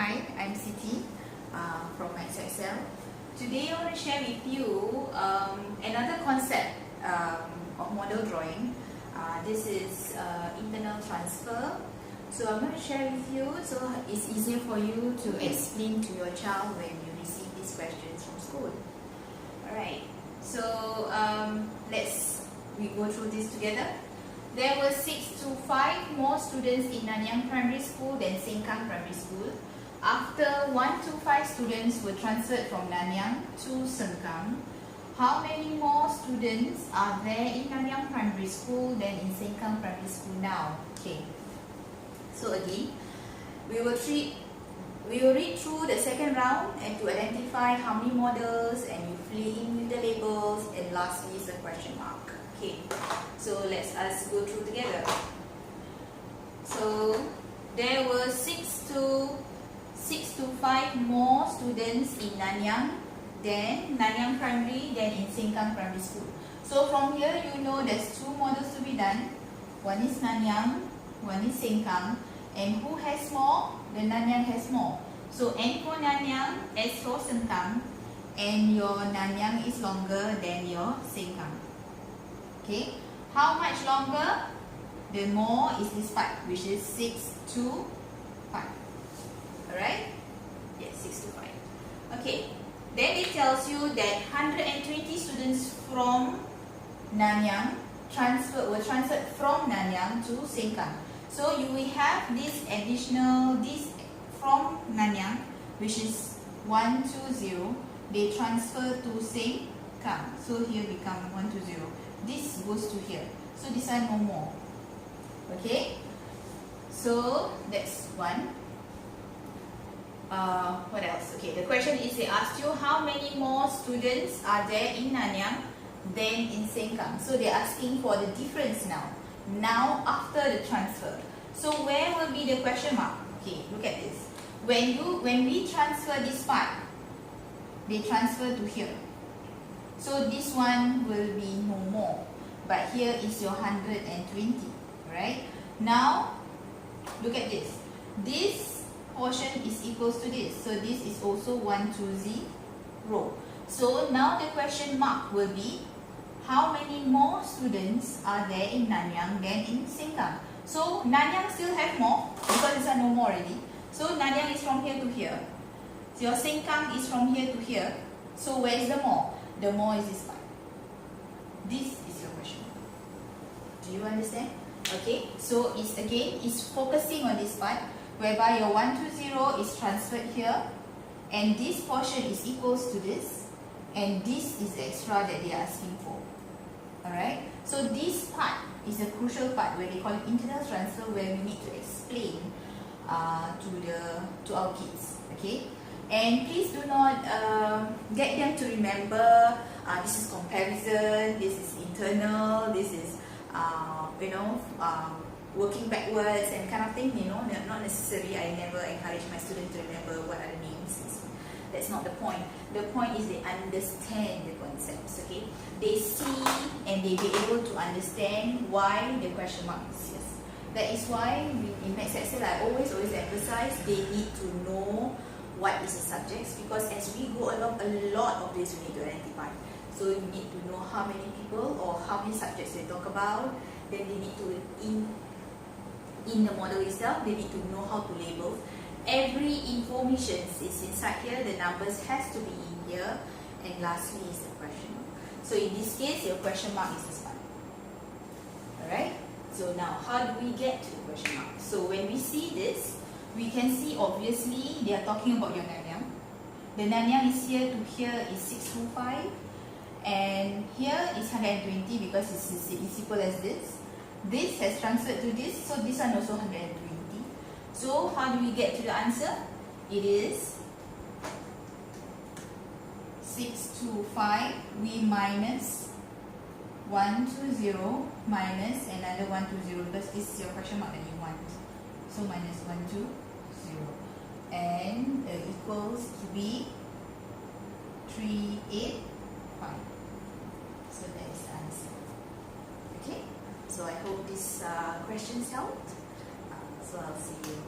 Hi, I'm Siti from MathsExcel. Today I want to share with you another concept of model drawing. This is internal transfer. So I'm going to share with you so it's easier for you to explain to your child when you receive these questions from school. Alright, so we go through this together. There were 6 to 5 more students in Nanyang Primary School than Sengkang Primary School. After 1 to 5 students were transferred from Nanyang to Sengkang, how many more students are there in Nanyang Primary School than in Sengkang Primary School now? Okay. So again, we will read through the second round and to identify how many models, and you fill in with the labels, and lastly is a question mark. Okay, so let's us go through together. So there were 6 to 5 more students in Nanyang Primary than in Sengkang Primary School. So from here you know there's 2 models to be done. One is Nanyang, one is Sengkang, and who has more? The Nanyang has more. So N for Nanyang, S for Sengkang, and your Nanyang is longer than your Sengkang. Okay, how much longer? The more is this part, which is 6 to 5. Alright? Yes, 6 to 5. Okay, then it tells you that 120 students from Nanyang were transferred from Nanyang to Sengkang. So you will have this additional, this from Nanyang, which is 120, they transfer to Sengkang. So here become 120. This goes to here. So this one no more. Okay. So that's one. What else? Okay, the question is they asked you how many more students are there in Nanyang than in Sengkang. So they're asking for the difference now. Now after the transfer. So where will be the question mark? Okay, look at this. When we transfer this part, they transfer to here. So this one will be no more. But here is your 120. Right? Now look at this. This portion is equals to this. So this is also 120. So now the question mark will be how many more students are there in Nanyang than in Sengkang. So Nanyang still have more because it's no more already. So Nanyang is from here to here. So your Sengkang is from here to here. So where is the more? The more is this part. This is your question. Do you understand? Okay, so it's focusing on this part whereby your 120 is transferred here, and this portion is equals to this, and this is the extra that they are asking for. Alright, so this part is a crucial part where they call it internal transfer, where we need to explain to our kids. Okay, and please do not get them to remember this is comparison, this is internal, this is working backwards and kind of thing. Not necessary. I never encourage my students to remember what are the names. That's not the point. The point is they understand the concepts. Okay, they see and they be able to understand why the question mark is here. That is why in MathsExcel I always emphasize they need to know what is the subjects, because as we go along, a lot of this we need to identify. So you need to know how many people or how many subjects they talk about. Then they need to, in the model itself, they need to know how to label. Every information is inside here, the numbers has to be in here, and lastly is the question mark. So in this case, your question mark is this one. Alright? So now, how do we get to the question mark? So when we see this, we can see obviously they are talking about your Nanyang. The Nanyang is here to here is 625, and here is 120 because it's equal as this. This has transferred to this, so this one also 120. So how do we get to the answer? It is 625. We minus 120 minus another 120 because this is your question mark that you want. So minus 120, and equals to be 385. So that is the answer. Okay, so I hope these questions helped. So I'll see you